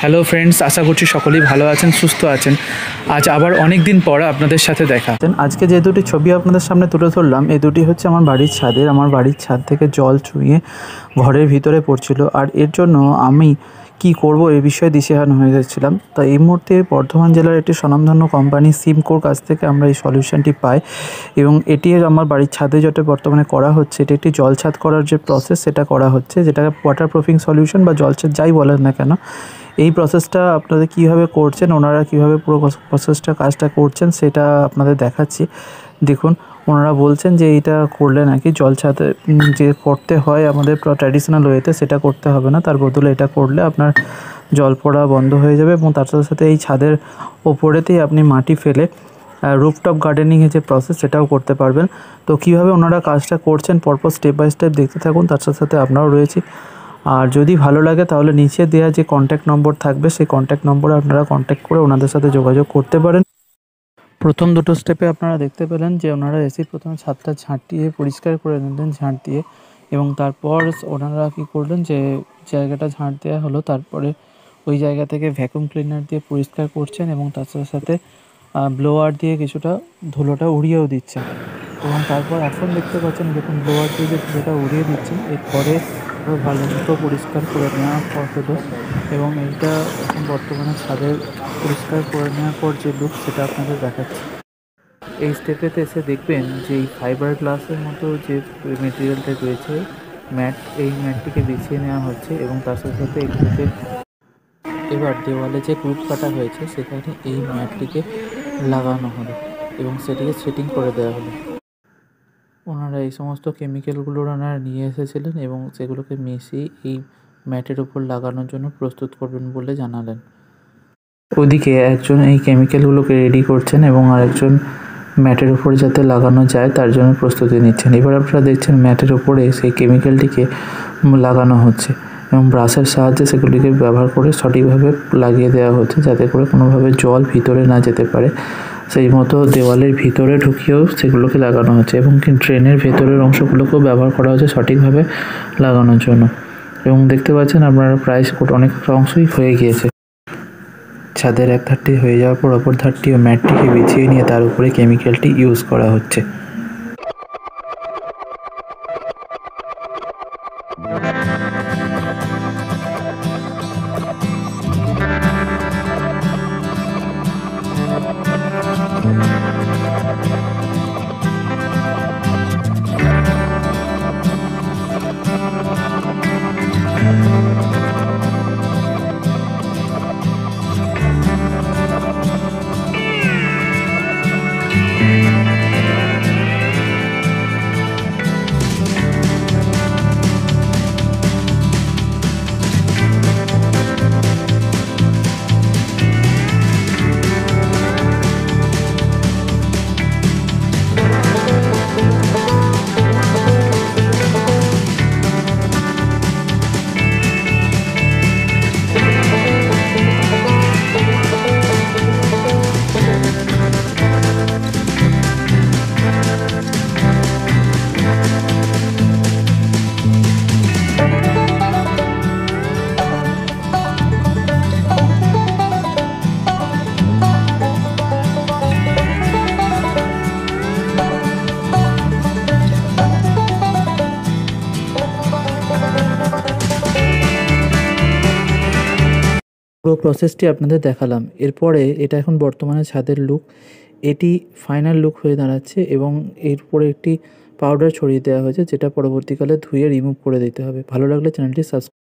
Hello friends, আশা করছি সকলেই ভালো আছেন, সুস্থ আছেন। আজ আবার অনেক দিন পর আপনাদের সাথে দেখা। আজকে যে দুটি ছবি আপনাদের সামনে তুলে ধরলাম, এই দুটি হচ্ছে আমার বাড়ির ছাদের। আমার বাড়ির ছাদ থেকে জল চুইয়ে ঘরের ভিতরে পড়ছিল, আর এর জন্য আমি কি করব এই বিষয়ে দিশেহারা হয়ে যাচ্ছিলাম। তো এই মুহূর্তে বর্ধমান জেলার একটি স্বনামধন্য কোম্পানি সিমকোর কাছ থেকে আমরা এই সলিউশনটি পাই, এবং এটি আমার বাড়ির ছাদে যেটা বর্তমানে করা হচ্ছে, এটি একটি জল ছাদ করার যে প্রসেস সেটা করা হচ্ছে, যেটা ওয়াটার প্রুফিং সলিউশন বা জল ছাদ যাই বলেন না কেন। এই প্রসেসটা আপনাদের কীভাবে করছেন, ওনারা কীভাবে পুরো প্রসেসটা কাজটা করছেন সেটা আপনাদের দেখাচ্ছি। দেখুন, ওনারা বলছেন যে এইটা করলে নাকি জল ছাদে যে করতে হয় আমাদের ট্র্যাডিশনাল ওয়েতে, সেটা করতে হবে না। তার বদলে এটা করলে আপনার জল পড়া বন্ধ হয়ে যাবে, এবং তার সাথে সাথে এই ছাদের ওপরেতেই আপনি মাটি ফেলে রুফটপ গার্ডেনিংয়ের যে প্রসেস সেটাও করতে পারবেন। তো কীভাবে ওনারা কাজটা করছেন পরপর স্টেপ বাই স্টেপ দেখতে থাকুন, তার সাথে সাথে আপনারাও রয়েছি। আর যদি ভালো লাগে তাহলে নিচে দেওয়া যে কন্ট্যাক্ট নম্বর থাকবে, সেই কন্ট্যাক্ট নম্বরে আপনারা কন্ট্যাক্ট করে ওনাদের সাথে যোগাযোগ করতে পারেন। প্রথম দুটো স্টেপে আপনারা দেখতে পেলেন যে ওনারা এসে প্রথমে ছাদটা ঝাঁটিয়ে পরিষ্কার করে নিলেন ঝাঁট দিয়ে, এবং তারপর ওনারা কী করলেন, যে জায়গাটা ঝাঁট দেওয়া হলো তারপরে ওই জায়গা থেকে ভ্যাকুয়াম ক্লিনার দিয়ে পরিষ্কার করছেন, এবং তার সাথে সাথে ব্লোয়ার দিয়ে কিছুটা ধুলোটা উড়িয়েও দিচ্ছেন। এবং তারপর এখন দেখতে পাচ্ছেন, দেখুন ব্লোয়ার দিয়ে যে ধুলোটা উড়িয়ে দিচ্ছেন, এরপরে আরও ভালো মতো পরিষ্কার করে নেওয়া হলো। এবং এইটা এখন বর্তমানে ছাদের পরিষ্কার করে নেওয়ার পর যে লুক সেটা আপনাদের দেখাচ্ছি। এই স্টেপেতে এসে দেখবেন যে এই ফাইবার গ্লাসের মতো যে মেটেরিয়ালটা রয়েছে ম্যাট, এই ম্যাটটিকে বিছিয়ে নেওয়া হচ্ছে, এবং তার সাথে সাথে এগুলোকে এবার দেওয়ালে যে গ্রুপ কাটা হয়েছে সেখানে এই ম্যাটটিকে লাগানো হলো, এবং সেটিকে সেটিং করে দেওয়া হলো। ওনারা এই সমস্ত কেমিক্যালগুলো ওনারা নিয়ে এসেছিলেন, এবং সেগুলোকে মিশিয়ে এই ম্যাটের উপর লাগানোর জন্য প্রস্তুত করবেন বলে জানালেন। ওদিকে একজন এই কেমিক্যালগুলোকে রেডি করছেন, এবং আরেকজন ম্যাটের উপরে যাতে লাগানো যায় তার জন্য প্রস্তুতি নিচ্ছেন। এবার আপনারা দেখছেন ম্যাটের উপরে সেই কেমিক্যালটিকে লাগানো হচ্ছে, এবং ব্রাশের সাহায্যে সেগুলিকে ব্যবহার করে সঠিকভাবে লাগিয়ে দেওয়া হচ্ছে, যাতে করে কোনোভাবে জল ভিতরে না যেতে পারে। সেই মতো দেওয়ালের ভিতরে ঢুকিয়েও সেগুলোকে লাগানো হচ্ছে, এবং ড্রেনের ভেতরের অংশগুলোকেও ব্যবহার করা হচ্ছে সঠিকভাবে লাগানোর জন্য। এবং দেখতে পাচ্ছেন আপনারা প্রায় অনেক অংশই হয়ে গিয়েছে। ছাদের এক ধারটি হয়ে যাওয়ার পর অপর ধারটি ও ম্যাটটিকে বিছিয়ে নিয়ে তার উপরে কেমিক্যালটি ইউজ করা হচ্ছে। পুরো প্রসেসটি আপনাদের দেখালাম। এরপরে এটা এখন বর্তমানে ছাদের লুক, এটি ফাইনাল লুক হয়ে দাঁড়াচ্ছে, এবং এরপরে একটি পাউডার ছড়িয়ে দেওয়া হয়েছে, যেটা পরবর্তীকালে ধুয়ে রিমুভ করে দিতে হবে। ভালো লাগলে চ্যানেলটি সাবস্ক্রাইব